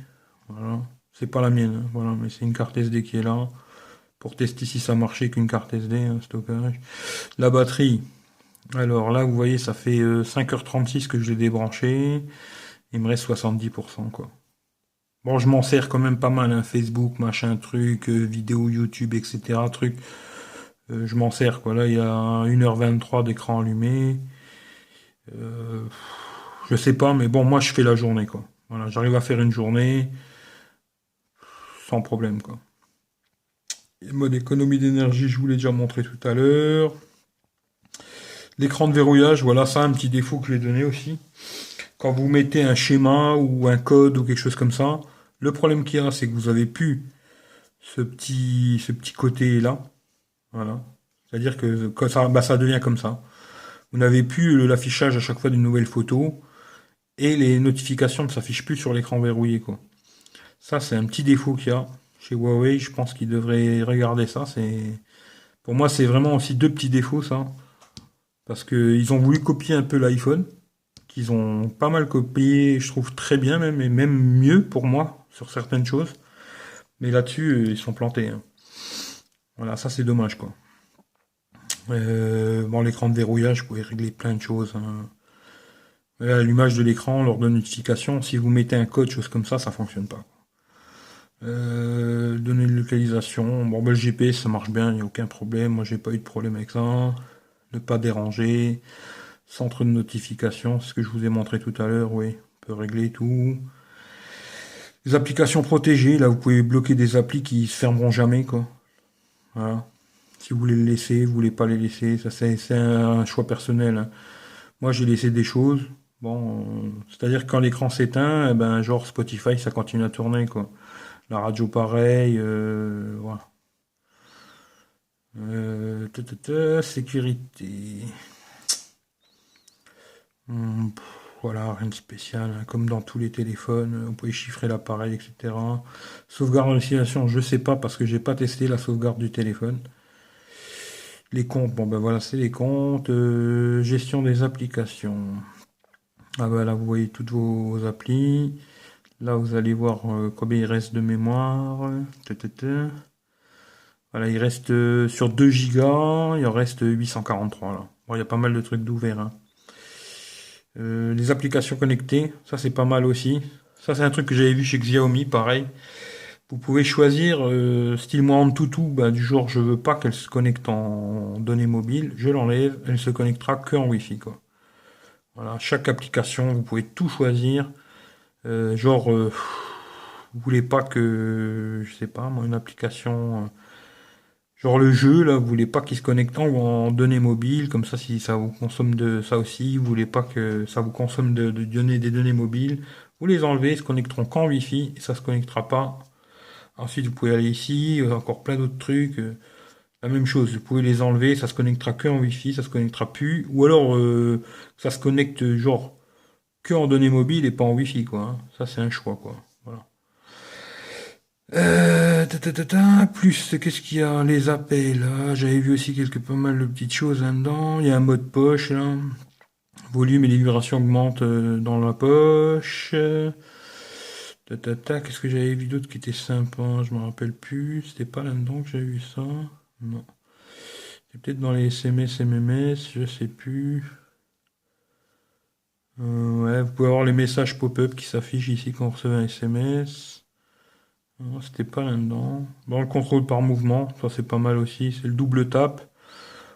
Voilà. C'est pas la mienne, hein, voilà, mais c'est une carte SD qui est là. Pour tester si ça marchait qu'une carte SD, hein, stockage. La batterie. Alors là, vous voyez, ça fait 5h36 que je l'ai débranché. Il me reste 70%, quoi. Bon, je m'en sers quand même pas mal, hein, Facebook, machin, truc, vidéo YouTube, etc. Truc. Je m'en sers, quoi. Là, il y a 1h23 d'écran allumé. Euh, je sais pas, mais bon, moi, je fais la journée, quoi. Voilà, j'arrive à faire une journée sans problème, quoi. Et mode économie d'énergie, je vous l'ai déjà montré tout à l'heure. L'écran de verrouillage, voilà, ça, un petit défaut que je vais donner aussi. Quand vous mettez un schéma ou un code ou quelque chose comme ça, le problème qu'il y a, c'est que vous avez plus ce petit côté-là. Voilà. C'est-à-dire que quand ça, bah, ça devient comme ça. Vous n'avez plus l'affichage à chaque fois d'une nouvelle photo et les notifications ne s'affichent plus sur l'écran verrouillé, quoi. Ça, c'est un petit défaut qu'il y a chez Huawei. Je pense qu'ils devraient regarder ça. Pour moi, c'est vraiment aussi deux petits défauts, ça. Parce qu'ils ont voulu copier un peu l'iPhone, qu'ils ont pas mal copié, je trouve très bien même, et même mieux pour moi, sur certaines choses. Mais là-dessus, ils sont plantés, hein. Voilà, ça c'est dommage, quoi. Bon, l'écran de verrouillage, vous pouvez régler plein de choses, hein. L'image de l'écran, lors de notification, si vous mettez un code, chose comme ça fonctionne pas. Données de localisation, bon, bah, le GPS, ça marche bien, il n'y a aucun problème. Moi, j'ai pas eu de problème avec ça. Ne pas déranger. Centre de notification, c'est ce que je vous ai montré tout à l'heure, oui. On peut régler tout. Les applications protégées, là, vous pouvez bloquer des applis qui se fermeront jamais, quoi. Voilà. Si vous voulez le laisser, vous voulez pas les laisser, ça c'est un choix personnel, hein. Moi, j'ai laissé des choses. Bon, c'est-à-dire que quand l'écran s'éteint, eh ben, genre Spotify, ça continue à tourner, quoi. La radio, pareil, voilà. Sécurité. Voilà, rien de spécial, hein. Comme dans tous les téléphones, vous pouvez chiffrer l'appareil, etc. Sauvegarde en utilisation, je sais pas parce que j'ai pas testé la sauvegarde du téléphone. Les comptes, bon ben voilà, c'est les comptes. Gestion des applications. Ah ben là, vous voyez toutes vos applis. Là, vous allez voir combien il reste de mémoire. Voilà, il reste sur 2 gigas, il en reste 843 là. Bon, il y a pas mal de trucs d'ouvert, hein. Les applications connectées, ça c'est pas mal aussi. Ça c'est un truc que j'avais vu chez Xiaomi, pareil. Vous pouvez choisir style moi en toutou, bah, du genre je veux pas qu'elle se connecte en données mobiles, je l'enlève, elle se connectera que en Wi-Fi, quoi. Voilà, chaque application, vous pouvez tout choisir. Genre, vous voulez pas que, je sais pas, moi, une application, genre le jeu, là, vous voulez pas qu'il se connecte en données mobiles, comme ça, si ça vous consomme de ça aussi, vous voulez pas que ça vous consomme de donner des données mobiles, vous les enlevez, ils se connecteront qu'en Wi-Fi, et ça se connectera pas. Ensuite, vous pouvez aller ici, encore plein d'autres trucs. La même chose, vous pouvez les enlever, ça se connectera que en Wi-Fi, ça se connectera plus. Ou alors, ça se connecte genre que en données mobiles et pas en Wi-Fi, quoi, hein. Ça, c'est un choix, quoi. Voilà. Plus, qu'est-ce qu'il y a? Les appels, là. J'avais vu aussi pas mal de petites choses là-dedans. Il y a un mode poche, là. Volume et les vibrations augmentent dans la poche. Qu'est-ce que j'avais vu d'autre qui était sympa? Je me rappelle plus. C'était pas là-dedans que j'avais vu ça. Non. C'est peut-être dans les SMS, MMS, je sais plus. Ouais, vous pouvez avoir les messages pop-up qui s'affichent ici quand vous recevez un SMS. Non, c'était pas là-dedans. Dans le contrôle par mouvement, ça c'est pas mal aussi. C'est le double tap.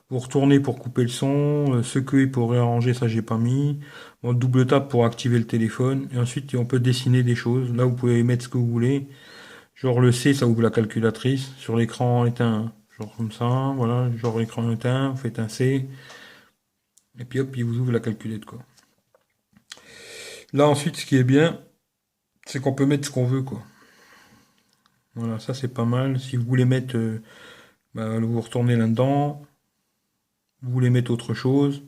Vous retournez pour couper le son, secouer pour réarranger, ça j'ai pas mis. Bon, double tap pour activer le téléphone. Et ensuite, on peut dessiner des choses. Là, vous pouvez mettre ce que vous voulez. Genre le C, ça ouvre la calculatrice. Sur l'écran éteint, genre comme ça. Voilà, genre écran éteint, vous faites un C. Et puis hop, il vous ouvre la calculette, quoi. Là, ensuite, ce qui est bien, c'est qu'on peut mettre ce qu'on veut, quoi. Voilà, ça c'est pas mal. Si vous voulez mettre, bah, vous retournez là-dedans. Vous voulez mettre autre chose.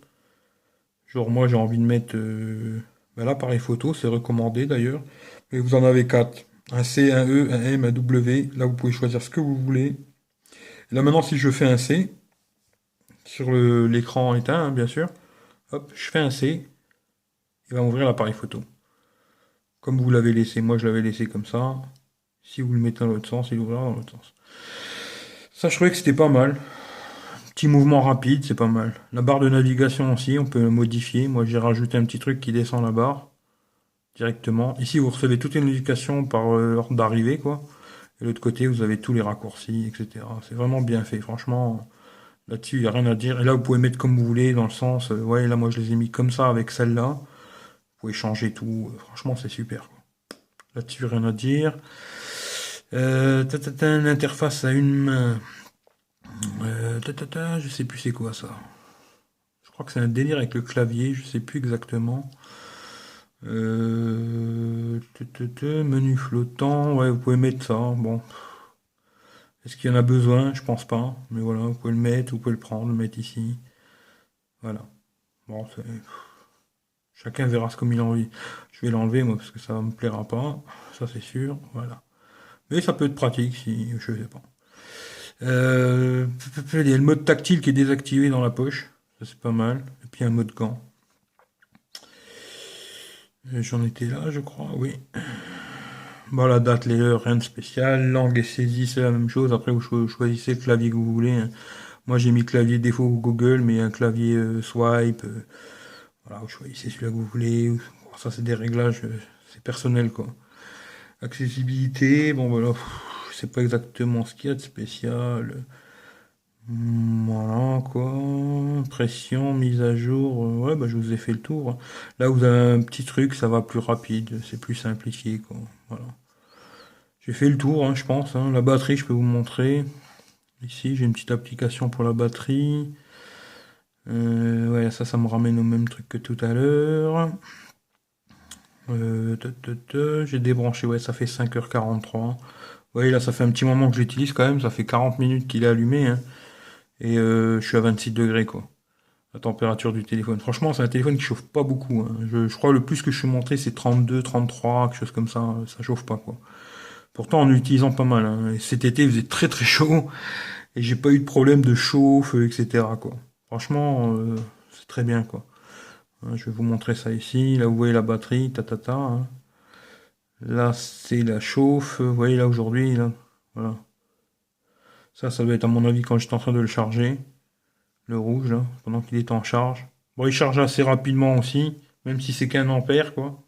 Genre moi j'ai envie de mettre bah, l'appareil photo, c'est recommandé d'ailleurs. Mais vous en avez quatre. Un C, un E, un M, un W. Là vous pouvez choisir ce que vous voulez. Là maintenant, si je fais un C, sur l'écran éteint, hein, bien sûr, hop, je fais un C, il va ouvrir l'appareil photo. Comme vous l'avez laissé, moi je l'avais laissé comme ça. Si vous le mettez dans l'autre sens, il ouvrira dans l'autre sens. Ça, je trouvais que c'était pas mal. Petit mouvement rapide, c'est pas mal. La barre de navigation aussi, on peut modifier. Moi, j'ai rajouté un petit truc qui descend la barre directement. Ici, vous recevez toutes les notifications par ordre d'arrivée, quoi. Et de l'autre côté, vous avez tous les raccourcis, etc. C'est vraiment bien fait, franchement. Là-dessus, il n'y a rien à dire. Et là, vous pouvez mettre comme vous voulez, dans le sens, ouais, là, moi, je les ai mis comme ça avec celle-là. Vous pouvez changer tout. Franchement, c'est super, quoi. Là-dessus, rien à dire. L'interface à une main. Je sais plus c'est quoi ça. Je crois que c'est un délire avec le clavier, je sais plus exactement. Menu flottant, ouais, vous pouvez mettre ça. Bon, est-ce qu'il y en a besoin? Je pense pas. Mais voilà, vous pouvez le mettre, vous pouvez le prendre, le mettre ici. Voilà. Bon, chacun verra ce comme il a envie. Je vais l'enlever moi parce que ça me plaira pas. Ça c'est sûr. Voilà. Mais ça peut être pratique si je sais pas. Il y a le mode tactile qui est désactivé dans la poche. Ça c'est pas mal. Et puis un mode gant. J'en étais là, je crois, oui. Bon, la date, les heures, rien de spécial. Langue et saisie, c'est la même chose. Après, vous choisissez le clavier que vous voulez, hein. Moi, j'ai mis clavier défaut Google, mais un clavier swipe. Voilà, vous choisissez celui-là que vous voulez. Bon, ça, c'est des réglages, c'est personnel, quoi. Accessibilité, bon, voilà, je sais pas exactement ce qu'il y a de spécial. Voilà, quoi. Pression, mise à jour. Ouais, bah, je vous ai fait le tour, hein. Là, vous avez un petit truc, ça va plus rapide, c'est plus simplifié, quoi. Voilà. J'ai fait le tour, hein, je pense, hein. La batterie, je peux vous montrer. Ici, j'ai une petite application pour la batterie. Ouais, ça me ramène au même truc que tout à l'heure. J'ai débranché, ouais, ça fait 5h43. Vous voyez, là, ça fait un petit moment que j'utilise quand même. Ça fait 40 minutes qu'il est allumé, hein. Et je suis à 26 degrés, quoi. La température du téléphone. Franchement, c'est un téléphone qui chauffe pas beaucoup, hein. Je crois le plus que je suis monté, c'est 32, 33, quelque chose comme ça. Ça chauffe pas, quoi. Pourtant, en utilisant pas mal, hein. Et cet été, il faisait très très chaud. Et j'ai pas eu de problème de chauffe, etc., quoi. Franchement, c'est très bien, quoi. Hein, je vais vous montrer ça ici. Là, vous voyez la batterie, hein. Là, c'est la chauffe. Vous voyez là aujourd'hui, là. Voilà. Ça doit être à mon avis quand j'étais en train de le charger. Le rouge, là, pendant qu'il est en charge. Bon, il charge assez rapidement aussi, même si c'est qu'un ampère, quoi.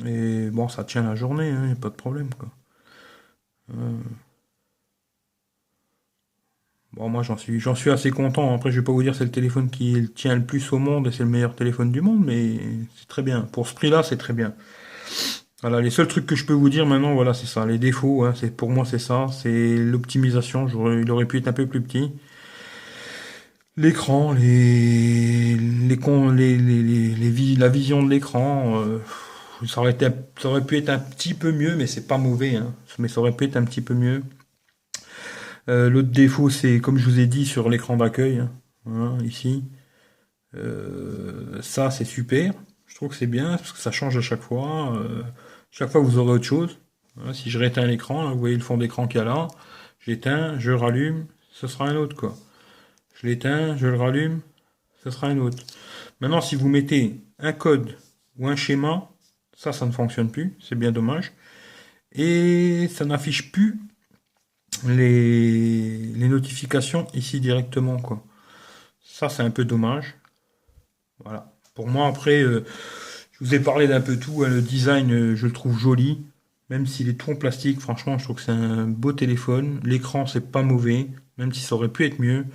Et bon, ça tient la journée, hein, y a pas de problème, quoi. Euh, Bon, moi, j'en suis assez content. Après, je vais pas vous dire c'est le téléphone qui tient le plus au monde et c'est le meilleur téléphone du monde, mais c'est très bien. Pour ce prix-là, c'est très bien. Voilà, les seuls trucs que je peux vous dire maintenant, voilà, c'est ça. Les défauts, hein, pour moi, c'est ça. C'est l'optimisation. Il aurait pu être un peu plus petit. L'écran, la vision de l'écran, ça aurait pu être un petit peu mieux, mais c'est pas mauvais, hein. Mais ça aurait pu être un petit peu mieux. L'autre défaut, c'est comme je vous ai dit sur l'écran d'accueil, hein, voilà, ici. Ça, c'est super. Je trouve que c'est bien parce que ça change à chaque fois. Chaque fois, vous aurez autre chose. Voilà, si je rééteins l'écran, là, vous voyez le fond d'écran qu'il y a là. J'éteins, je rallume, ce sera un autre, quoi. Je l'éteins, je le rallume, ce sera un autre. Maintenant, si vous mettez un code ou un schéma, ça ne fonctionne plus. C'est bien dommage. Et ça n'affiche plus les notifications ici directement, quoi. Ça, c'est un peu dommage. Voilà. Pour moi, après, je vous ai parlé d'un peu tout, hein. Le design, je le trouve joli. Même s'il est tout en plastique, franchement, je trouve que c'est un beau téléphone. L'écran, c'est pas mauvais, même si ça aurait pu être mieux.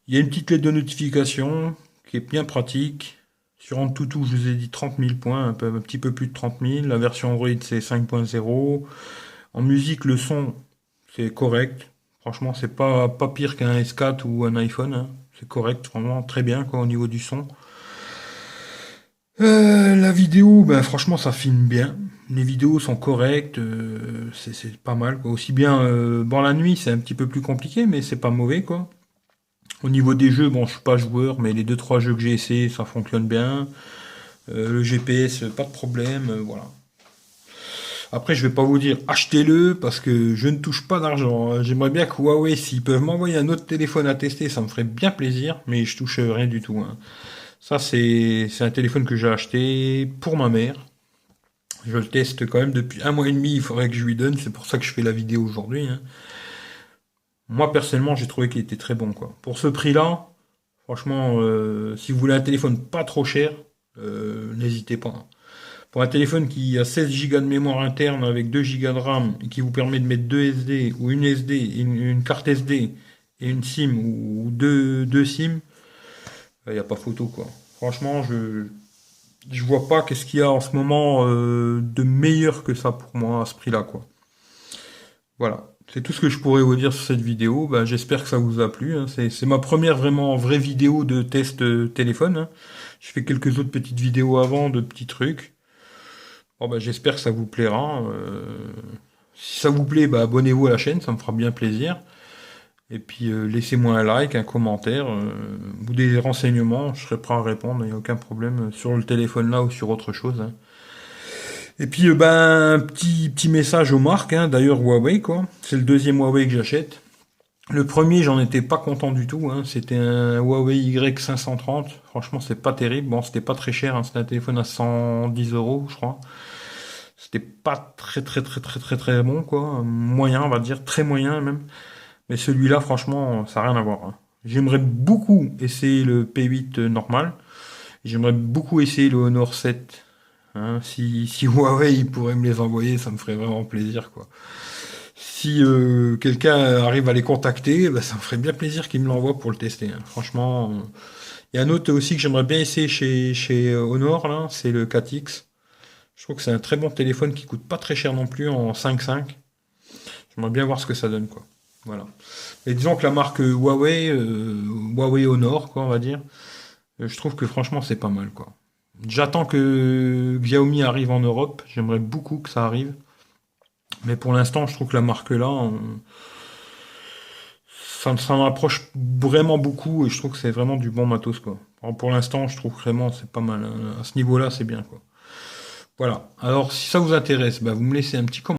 Il y a une petite lettre de notification qui est bien pratique. Sur AnTuTu, je vous ai dit 30 000 points, un petit peu plus de 30 000. La version Android, c'est 5.0. En musique, le son, c'est correct. Franchement, c'est pas pire qu'un S4 ou un iPhone, hein. C'est correct, vraiment très bien, quoi, au niveau du son. La vidéo, ben franchement, ça filme bien. Les vidéos sont correctes, c'est pas mal, quoi. Aussi bien, bon, la nuit, c'est un petit peu plus compliqué, mais c'est pas mauvais, quoi. Au niveau des jeux, bon, je suis pas joueur, mais les deux trois jeux que j'ai essayé, ça fonctionne bien. Le GPS, pas de problème, voilà. Après, je vais pas vous dire achetez-le parce que je ne touche pas d'argent, hein. J'aimerais bien que Huawei, s'ils peuvent m'envoyer un autre téléphone à tester, ça me ferait bien plaisir, mais je touche rien du tout, hein. Ça, c'est un téléphone que j'ai acheté pour ma mère. Je le teste quand même depuis 1 mois et demi, il faudrait que je lui donne, c'est pour ça que je fais la vidéo aujourd'hui, hein. Moi, personnellement, j'ai trouvé qu'il était très bon, quoi. Pour ce prix-là, franchement, si vous voulez un téléphone pas trop cher, n'hésitez pas, hein. Pour un téléphone qui a 16 Go de mémoire interne avec 2 Go de RAM et qui vous permet de mettre deux SD ou une SD, une carte SD et une SIM ou deux SIM, il n'y a pas photo, quoi. Franchement, je vois pas qu'est-ce qu'il y a en ce moment de meilleur que ça pour moi à ce prix-là, quoi. Voilà. C'est tout ce que je pourrais vous dire sur cette vidéo. Ben, j'espère que ça vous a plu, hein. C'est ma première vraiment vraie vidéo de test téléphone, hein. Je fais quelques autres petites vidéos avant de petits trucs. Bon, ben, j'espère que ça vous plaira. Si ça vous plaît, ben, abonnez-vous à la chaîne, ça me fera bien plaisir. Et puis laissez-moi un like, un commentaire ou des renseignements, je serai prêt à répondre, il n'y a aucun problème sur le téléphone là ou sur autre chose, hein. Et puis ben petit message aux marques, hein. D'ailleurs Huawei quoi, c'est le deuxième Huawei que j'achète. Le premier j'en étais pas content du tout, hein. C'était un Huawei Y530, franchement c'est pas terrible, bon c'était pas très cher, hein. C'était un téléphone à 110 euros je crois. C'était pas très bon quoi, moyen on va dire, très moyen même. Mais celui-là, franchement, ça n'a rien à voir, hein. J'aimerais beaucoup essayer le P8 normal. J'aimerais beaucoup essayer le Honor 7, hein. Si Huawei il pourrait me les envoyer, ça me ferait vraiment plaisir, quoi. Si quelqu'un arrive à les contacter, bah, ça me ferait bien plaisir qu'il me l'envoie pour le tester, hein. Franchement, il y a un autre aussi que j'aimerais bien essayer chez Honor, là, c'est le 4X. Je trouve que c'est un très bon téléphone qui coûte pas très cher non plus en 5.5. J'aimerais bien voir ce que ça donne, quoi. Voilà. Et disons que la marque Huawei, Huawei Honor, quoi, on va dire, je trouve que franchement c'est pas mal, quoi. J'attends que Xiaomi arrive en Europe. J'aimerais beaucoup que ça arrive. Mais pour l'instant, je trouve que la marque là, ça m'approche vraiment beaucoup et je trouve que c'est vraiment du bon matos, quoi. Alors, pour l'instant, je trouve vraiment c'est pas mal, hein. À ce niveau-là, c'est bien, quoi. Voilà. Alors, si ça vous intéresse, bah, vous me laissez un petit commentaire.